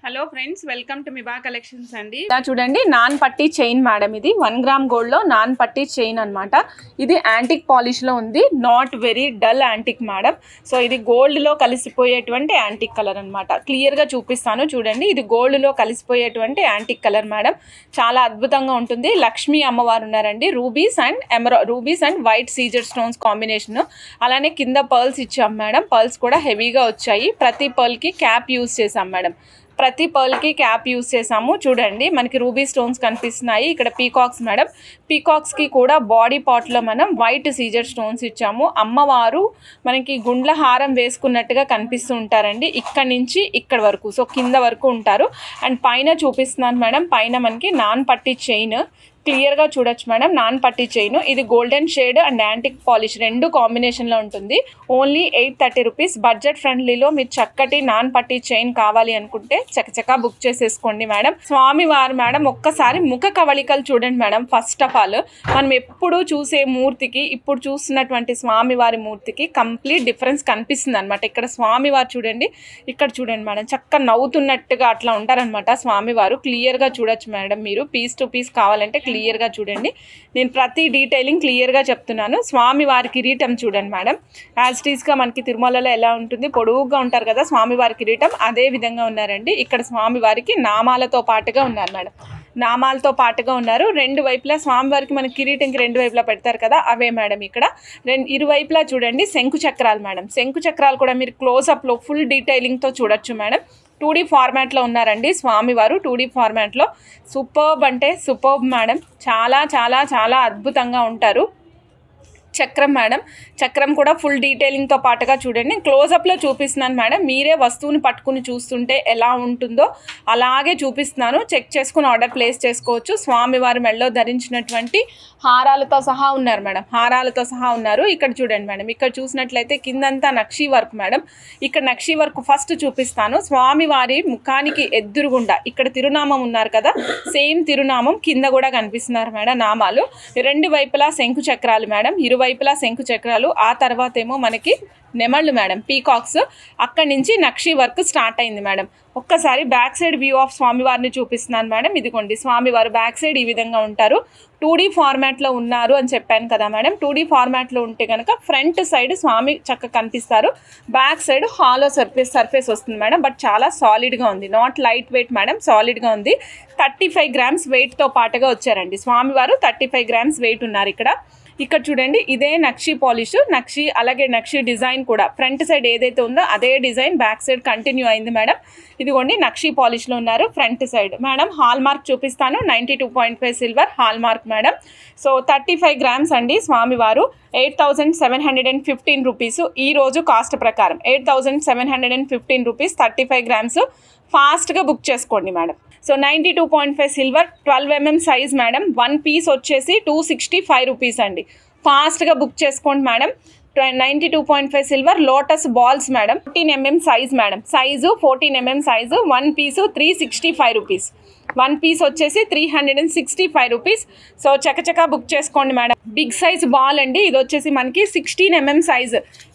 Hello friends, welcome to Miba collections అండి. ఇలా చూడండి, నాన్ పట్టీ చైన్ మేడం. ఇది 1 గ్రామ్ గోల్డ్ లో నాన్ పట్టీ చైన్ అన్నమాట. ఇది యాంటిక్ పాలిష్ లో ఉంది, not very dull antique madam. So ఇది గోల్డ్ లో కలిసిపోయేటువంటి యాంటిక్ కలర్ అన్నమాట. క్లియర్ గా చూపిస్తాను చూడండి. ఇది గోల్డ్ లో కలిసిపోయేటువంటి యాంటిక్ కలర్ మేడం. చాలా అద్భుతంగా ఉంటుంది. లక్ష్మీ అమ్మవారు ఉన్నారండి. Rubies and white Caesar stones combination. అలానే కింద పర్ల్స్ ఇచ్చాం మేడం. పర్ల్స్ కూడా హెవీగా వచ్చాయి. ప్రతి పర్ల్ కి క్యాప్ యూజ్ చేసాం మేడం. ప్రతి పర్ల్కి క్యాప్ యూజ్ చేసాము. చూడండి, మనకి రూబీ స్టోన్స్ కనిపిస్తున్నాయి. ఇక్కడ పీకాక్స్ మేడం. పీకాక్స్కి కూడా బాడీ పార్ట్లో మనం వైట్ సీజర్ స్టోన్స్ ఇచ్చాము. అమ్మవారు మనకి గుండ్ల హారం వేసుకున్నట్టుగా కనిపిస్తూ ఉంటారండి. ఇక్కడ నుంచి ఇక్కడ వరకు, సో కింద వరకు ఉంటారు. అండ్ పైన చూపిస్తున్నాను మేడం. పైన మనకి నాన్ పట్టీ చైన్ క్లియర్గా చూడొచ్చు మేడం. నాన్ పట్టీ చైన్. ఇది golden shade and antique polish రెండు కాంబినేషన్లో ఉంటుంది. Only 830 rupees. బడ్జెట్ ఫ్రెండ్లీలో మీరు చక్కటి నాన్ పట్టీ చైన్ కావాలి అనుకుంటే చకచకా బుక్ చేసేసుకోండి మేడం. స్వామివారు మేడం, ఒక్కసారి ముఖ కవళికలు చూడండి మేడం. ఫస్ట్ ఆఫ్ ఆల్ మనం ఎప్పుడు చూసే మూర్తికి ఇప్పుడు చూస్తున్నటువంటి స్వామివారి మూర్తికి కంప్లీట్ డిఫరెన్స్ కనిపిస్తుంది అనమాట. ఇక్కడ స్వామివారు చూడండి, ఇక్కడ చూడండి మేడం. చక్కగా నవ్వుతున్నట్టుగా అట్లా ఉంటారనమాట స్వామివారు. క్లియర్గా చూడొచ్చు మేడం. మీరు పీస్ టు పీస్ కావాలంటే క్లియర్గా చూడండి. నేను ప్రతి డీటెయిలింగ్ క్లియర్గా చెప్తున్నాను. స్వామివారి కిరీటం చూడండి మేడం. యాజ్ టీస్గా మనకి తిరుమలలో ఎలా ఉంటుంది, పొడవుగా ఉంటారు కదా స్వామివారి కిరీటం, అదే విధంగా ఉన్నారండి. ఇక్కడ స్వామివారికి నామాలతో పాటుగా ఉన్నారు మేడం. నామాలతో పాటుగా ఉన్నారు. రెండు వైపులా స్వామివారికి మన కిరీటంకి రెండు వైపులా పెడతారు కదా, అవే మేడం. ఇక్కడ ఇరువైపులా చూడండి శంకు చక్రాలు మేడం. శంకు చక్రాలు కూడా మీరు క్లోజప్లో ఫుల్ డీటెయిలింగ్తో చూడొచ్చు మేడం. 2D ఫార్మాట్లో ఉన్నారండి స్వామివారు. 2D ఫార్మాట్లో సూపర్బ్ అంటే సూపర్బ్ మేడం. చాలా చాలా చాలా అద్భుతంగా ఉంటారు. చక్రం మేడం. చక్రం కూడా ఫుల్ డీటెయిలింగ్తో పాటుగా చూడండి. క్లోజప్లో చూపిస్తున్నాను మేడం. మీరే వస్తువుని పట్టుకుని చూస్తుంటే ఎలా ఉంటుందో అలాగే చూపిస్తున్నాను. చెక్ చేసుకుని ఆర్డర్ ప్లేస్ చేసుకోవచ్చు. స్వామివారి మెడలో ధరించినటువంటి హారాలతో సహా ఉన్నారు మేడం. హారాలతో సహా ఉన్నారు. ఇక్కడ చూడండి మేడం. ఇక్కడ చూసినట్లయితే కిందంతా నక్షీ వర్క్ మేడం. ఇక్కడ నక్షీ వర్క్ ఫస్ట్ చూపిస్తాను. స్వామివారి ముఖానికి ఎదురుగుండా ఇక్కడ తిరునామం ఉన్నారు కదా, సేమ్ తిరునామం కింద కూడా కనిపిస్తున్నారు మేడం. నామాలు రెండు వైపులా శంకు చక్రాలు మేడం. ఇరువైపులా శంకు చక్రాలు. ఆ తర్వాత ఏమో మనకి నెమళ్ళు మేడం, పీకాక్స్. అక్కడి నుంచి నక్షీ వర్క్ స్టార్ట్ అయింది మేడం. ఒక్కసారి బ్యాక్ సైడ్ వ్యూ ఆఫ్ స్వామివారిని చూపిస్తున్నాను మేడం. ఇదిగోండి స్వామివారు బ్యాక్ సైడ్ ఈ విధంగా ఉంటారు. 2D ఫార్మాట్లో ఉన్నారు అని చెప్పాను కదా మేడం. 2D ఫార్మాట్లో ఉంటే కనుక ఫ్రంట్ సైడ్ స్వామి చక్కగా కనిపిస్తారు. బ్యాక్ సైడ్ హాలో సర్ఫేస్ వస్తుంది మేడం. బట్ చాలా సాలిడ్గా ఉంది. నాట్ లైట్ వెయిట్ మేడం, సాలిడ్గా ఉంది. 35 గ్రామ్స్ వెయిట్తో పాటుగా వచ్చారండి స్వామివారు. 35 గ్రామ్స్ వెయిట్ ఉన్నారు ఇక్కడ. ఇక్కడ చూడండి, ఇదే నక్షీ పాలిష్, నక్షీ అలాగే నక్షీ డిజైన్ కూడా ఫ్రంట్ సైడ్ ఏదైతే ఉందో అదే డిజైన్ బ్యాక్ సైడ్ కంటిన్యూ అయింది మేడం. ఇదిగోండి నక్షీ పాలిష్లో ఉన్నారు front side madam. Hallmark చూపిస్తాను. 92.5 silver hallmark madam. So 35 grams అండి స్వామివారు. 8,715 రూపీస్ ఈ రోజు కాస్ట్ ప్రకారం. 8,715 రూపీస్ 35 గ్రామ్స్. ఫాస్ట్గా బుక్ చేసుకోండి madam. So 92.5 silver 12 mm size madam. 1 piece వచ్చేసి 265 రూపీస్ అండి. ఫాస్ట్గా బుక్ చేసుకోండి madam. 92.5 silver lotus balls madam. 14 mm size madam. Size 14 mm size. 1 పీసు 365 రూపీస్. 1 పీస్ వచ్చేసి 365 రూపీస్. సో చకచకా బుక్ చేసుకోండి మేడం. బిగ్ సైజ్ బాల్ అండి. ఇది వచ్చేసి మనకి 16 mm సైజ్.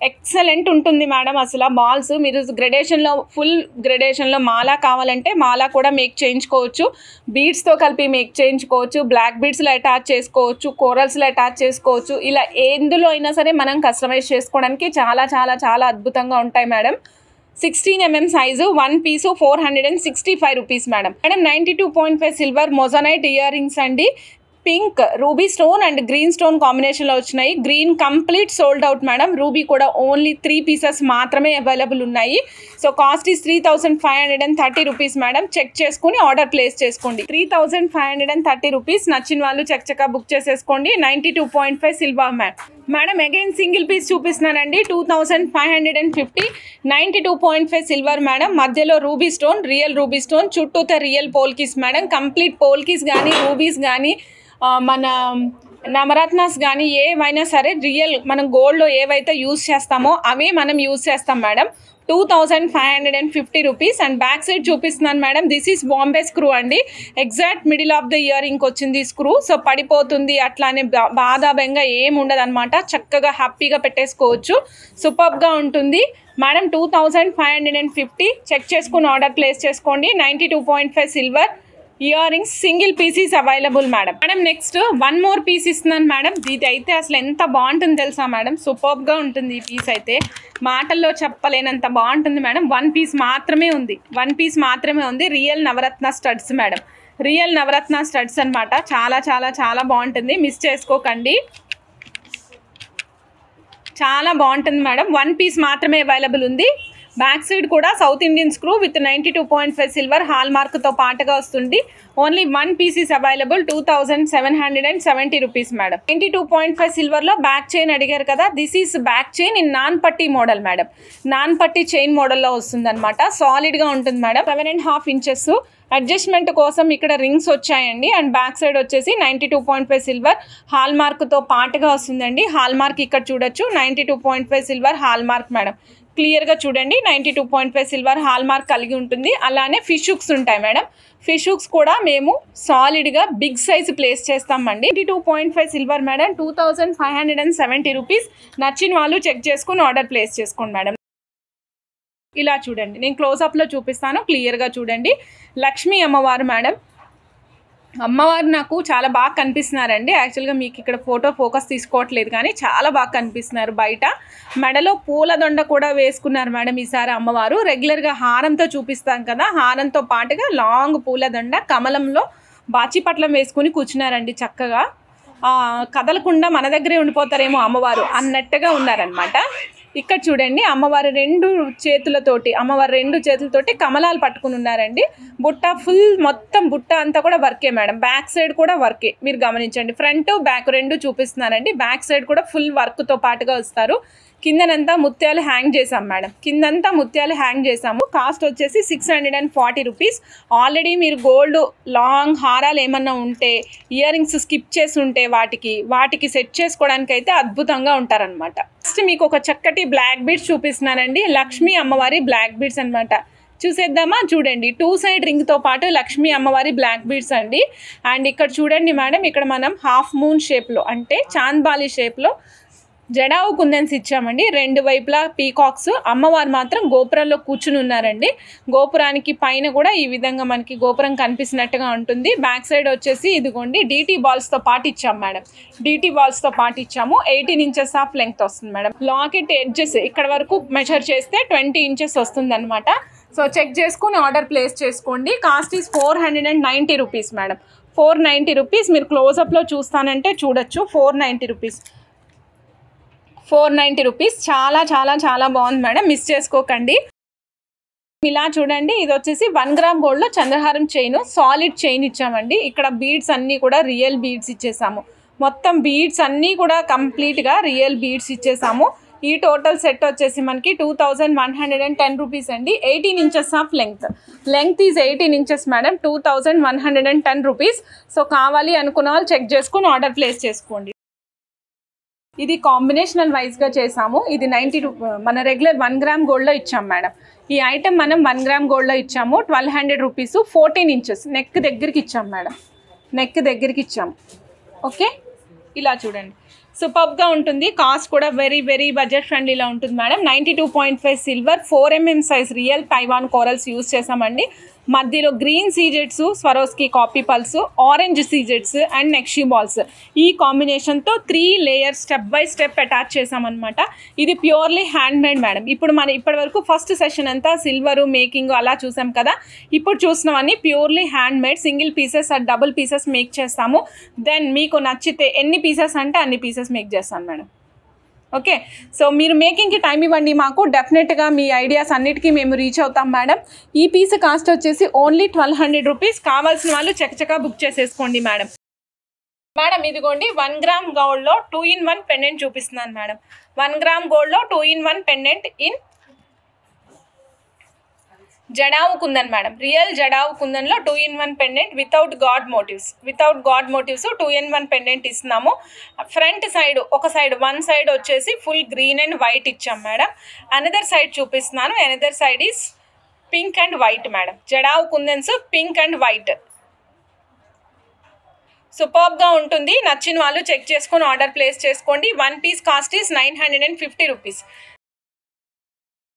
ఎక్సలెంట్ ఉంటుంది మేడం. అసలు ఆ బాల్స్ మీరు గ్రెడేషన్లో ఫుల్ గ్రెడేషన్లో మాలా కావాలంటే మాలా కూడా మేక్ చేయించుకోవచ్చు. బీడ్స్తో కలిపి మేక్ చేయించుకోవచ్చు. బ్లాక్ బీడ్స్లో అటాచ్ చేసుకోవచ్చు. కోరల్స్లో అటాచ్ చేసుకోవచ్చు. ఇలా ఎందులో అయినా సరే మనం కస్టమైజ్ చేసుకోవడానికి చాలా చాలా చాలా అద్భుతంగా ఉంటాయి madam. 16 mm size. 1 piece 465 rupees madam. 92.5 silver moissanite ear rings అండి. Pink ruby stone and green stone కాంబినేషన్లో వచ్చినాయి. Green complete sold out madam. Ruby కూడా ఓన్లీ 3 పీసెస్ మాత్రమే అవైలబుల్ ఉన్నాయి. So cost is 3,530 rupees madam. Check చేసుకుని order place చేసుకోండి. 3,530 rupees. నచ్చిన వాళ్ళు చక్కగా బుక్ చేసేసుకోండి. 92.5 silver madam. Again single piece చూపిస్తున్నానండి. 2,550. 92.5 సిల్వర్ మేడం. మధ్యలో ruby stone, real ruby stone, చుట్టూతో real polkis madam. Complete polkis కానీ రూబీస్ కానీ మన నవరత్నాస్ కానీ ఏవైనా సరే రియల్ మనం గోల్డ్లో ఏవైతే యూజ్ చేస్తామో అవే మనం యూజ్ చేస్తాం madam. 2,550 rupees. And back side చూపిస్తున్నాను madam. This is Bombay screw అండి. Exact middle of the ear ఇంక్ వచ్చింది స్క్రూ. సో పడిపోతుంది అట్లానే బాధ బెంగ ఏమి ఉండదు అనమాట. చక్కగా హ్యాపీగా పెట్టేసుకోవచ్చు. సూపర్గా ఉంటుంది. మేడం 2550 చెక్ చేసుకుని ఆర్డర్ ప్లేస్ చేసుకోండి. 92.5 silver earrings single pieces available madam. Next 1 more piece ఇస్తున్నాను మేడం. ఇది అయితే అసలు ఎంత బాగుంటుంది తెలుసా మేడం, సూపర్గా ఉంటుంది ఈ పీస్ అయితే, మాటల్లో చెప్పలేనంత బాగుంటుంది మేడం. 1 పీస్ మాత్రమే ఉంది. Real navratna studs madam, real navratna studs అనమాట. చాలా చాలా చాలా బాగుంటుంది, మిస్ చేసుకోకండి. చాలా బాగుంటుంది మేడం. 1 పీస్ మాత్రమే అవైలబుల్ ఉంది. బ్యాక్ సైడ్ కూడా South Indian screw with 92.5 silver హాల్ మార్క్తో పాటుగా వస్తుంది. Only 1 piece is available. 2770 rupees madam. 92.5 సిల్వర్లో బ్యాక్ చైన్ అడిగారు కదా, this is back chain in నాన్ పట్టీ మోడల్ మేడం. నాన్ పట్టీ చైన్ మోడల్లో వస్తుంది అనమాట. సాలిడ్గా ఉంటుంది మేడం. 7.5 ఇంచెస్ అడ్జస్ట్మెంట్ కోసం ఇక్కడ రింగ్స్ వచ్చాయండి. అండ్ బ్యాక్ సైడ్ వచ్చేసి 92.5 సిల్వర్ హాల్ మార్క్తో పాటుగా వస్తుందండి. హాల్ మార్క్ ఇక్కడ చూడొచ్చు, 92.5 సిల్వర్ హాల్ మార్క్ మేడం. క్లియర్గా చూడండి, 92.5 సిల్వర్ హాల్ మార్క్ కలిగి ఉంటుంది. అలానే ఫిష్ హుక్స్ ఉంటాయి మేడం. ఫిష్ హుక్స్ కూడా మేము సాలిడ్గా బిగ్ సైజ్ ప్లేస్ చేస్తామండి. 92.5 సిల్వర్ మేడం. 2570 రూపీస్. నచ్చిన వాళ్ళు చెక్ చేసుకుని ఆర్డర్ ప్లేస్ చేసుకోండి మేడం. ఇలా చూడండి, నేను క్లోజప్లో చూపిస్తాను, క్లియర్గా చూడండి. లక్ష్మీ అమ్మవారు మేడం. అమ్మవారు నాకు చాలా బాగా కనిపిస్తున్నారండి. యాక్చువల్గా మీకు ఇక్కడ ఫోటో ఫోకస్ తీసుకోవట్లేదు కానీ చాలా బాగా కనిపిస్తున్నారు. బయట మెడలో పూలదండ కూడా వేసుకున్నారు మేడం ఈసారి అమ్మవారు. రెగ్యులర్గా హారంతో చూపిస్తాం కదా, హారంతో పాటుగా లాంగ్ పూలదండ కమలంలో బాచిపట్లం వేసుకుని కూర్చున్నారండి. చక్కగా కదలకుండా మన దగ్గరే ఉండిపోతారేమో అమ్మవారు అన్నట్టుగా ఉన్నారనమాట. ఇక్కడ చూడండి, అమ్మవారు రెండు చేతులతోటి కమలాలు పట్టుకుని ఉన్నారండి. బుట్ట ఫుల్ మొత్తం బుట్ట అంతా కూడా వర్కే మేడం. బ్యాక్ సైడ్ కూడా వర్కే, మీరు గమనించండి. ఫ్రంట్ బ్యాక్ రెండు చూపిస్తున్నారండి. బ్యాక్ సైడ్ కూడా ఫుల్ వర్క్తో పాటుగా వస్తారు. కిందనంతా ముత్యాలు హ్యాంగ్ చేసాం మేడం. కిందంతా ముత్యాలు హ్యాంగ్ చేసాము. కాస్ట్ వచ్చేసి 640 రూపీస్. ఆల్రెడీ మీరు గోల్డ్ లాంగ్ హారాలు ఏమన్నా ఉంటే, ఇయర్ రింగ్స్ స్కిప్ చేసి ఉంటే వాటికి సెట్ చేసుకోవడానికి అయితే అద్భుతంగా ఉంటారనమాట. నెక్స్ట్ మీకు ఒక చక్కటి బ్లాక్ బీడ్స్ చూపిస్తున్నానండి. లక్ష్మీ అమ్మవారి బ్లాక్ బీడ్స్ అనమాట. చూసేద్దామా? చూడండి, 2 సైడ్ రింగ్తో పాటు లక్ష్మీ అమ్మవారి బ్లాక్ బీడ్స్ అండి. అండ్ ఇక్కడ చూడండి మేడం, ఇక్కడ మనం హాఫ్ మూన్ షేప్లో అంటే చాంద్బాలి షేప్లో జడావు కుందన్స్ ఇచ్చామండి. 2 వైపులా పీకాక్స్. అమ్మవారు మాత్రం గోపురంలో కూర్చుని ఉన్నారండి. గోపురానికి పైన కూడా ఈ విధంగా మనకి గోపురం కనిపిస్తున్నట్టుగా ఉంటుంది. బ్యాక్ సైడ్ వచ్చేసి ఇదిగోండి DT బాల్స్తో పాటు ఇచ్చాం మేడం. DT బాల్స్తో పాటు ఇచ్చాము. 18 ఇంచెస్ ఆఫ్ లెంగ్త్ వస్తుంది మేడం. లాకెట్ ఎడ్జెస్ ఇక్కడ వరకు మెజర్ చేస్తే 20 ఇంచెస్ వస్తుంది అనమాట. సో చెక్ చేసుకుని ఆర్డర్ ప్లేస్ చేసుకోండి. Cost is 490 rupees madam. 490 rupees. మీరు క్లోజప్లో చూస్తానంటే చూడొచ్చు. 490 రూపీస్. 490 రూపీస్. చాలా చాలా చాలా బాగుంది మేడం, మిస్ చేసుకోకండి. ఇలా చూడండి, ఇది వచ్చేసి 1 గ్రామ్ గోల్డ్లో చంద్రహారం చైన్, సాలిడ్ చైన్ ఇచ్చామండి. ఇక్కడ బీడ్స్ అన్నీ కూడా రియల్ బీడ్స్ ఇచ్చేసాము. మొత్తం బీడ్స్ అన్నీ కూడా కంప్లీట్గా రియల్ బీడ్స్ ఇచ్చేసాము. ఈ టోటల్ సెట్ వచ్చేసి మనకి 2110 రూపీస్ అండి. 18 inches of length is 18 inches madam. 2110 rupees. So కావాలి అనుకున్న వాళ్ళు చెక్ చేసుకుని ఆర్డర్ ప్లేస్ చేసుకోండి. ఇది కాంబినేషనల్ వైజ్గా చేసాము. ఇది 90 మన రెగ్యులర్ 1 గ్రామ్ గోల్డ్లో ఇచ్చాం మేడం. ఈ ఐటెం మనం 1 గ్రామ్ గోల్డ్లో ఇచ్చాము. 1200 రూపీస్. 14 ఇంచెస్ నెక్ దగ్గరికి ఇచ్చాం మేడం. నెక్ దగ్గరికి ఇచ్చాము. ఓకే, ఇలా చూడండి, సూపర్గా ఉంటుంది. కాస్ట్ కూడా వెరీ వెరీ బడ్జెట్ ఫ్రెండ్లీలో ఉంటుంది madam. 92.5 silver 4mm size real Taiwan corals use చేసామండి. మధ్యలో గ్రీన్ సీజెట్స్, స్వరోస్కి కాపీ పల్స్, ఆరెంజ్ సీజెట్స్ అండ్ నెక్షీ బాల్స్, ఈ కాంబినేషన్తో 3 layers step by step attach చేసామన్నమాట. ఇది ప్యూర్లీ హ్యాండ్ మేడ్ మేడం. ఇప్పటి వరకు ఫస్ట్ సెషన్ అంతా సిల్వరు మేకింగ్ అలా చూసాం కదా. ఇప్పుడు చూసినవన్నీ purely hand made. Single pieces or double pieces make చేస్తాము. దెన్ మీకు నచ్చితే ఎన్ని పీసెస్ అంటే అన్ని పీసెస్ మేక్ చేస్తాను మేడం. ఓకే, సో మీరు మేకింగ్కి టైం ఇవ్వండి మాకు, డెఫినెట్గా మీ ఐడియాస్ అన్నిటికీ మేము రీచ్ అవుతాం మేడం. ఈ పీస్ కాస్ట్ వచ్చేసి ఓన్లీ 1200 రూపీస్. కావాల్సిన వాళ్ళు చకచకా బుక్ చేసేసుకోండి మేడం. ఇదిగోండి 1 గ్రామ్ గోల్డ్లో 2-in-1 పెండెంట్ చూపిస్తున్నాను మేడం. 1 గ్రామ్ గోల్డ్లో 2-in-1 pendant in jadau kundan madam. Real jadau కుందన్లో 2-in-1 pendant without god motifs 2-in-1 pendant ఇస్తున్నాము. ఫ్రంట్ సైడ్ వన్ సైడ్ వచ్చేసి ఫుల్ గ్రీన్ అండ్ వైట్ ఇచ్చాం మేడం. అనదర్ సైడ్ చూపిస్తున్నాను. Another side is pink and white madam. Jadau kundans pink and white. సూపర్గా ఉంటుంది. నచ్చిన వాళ్ళు check చేసుకొని ఆర్డర్ ప్లేస్ చేసుకోండి. 1 పీస్ కాస్ట్ ఈస్ 950 రూపీస్.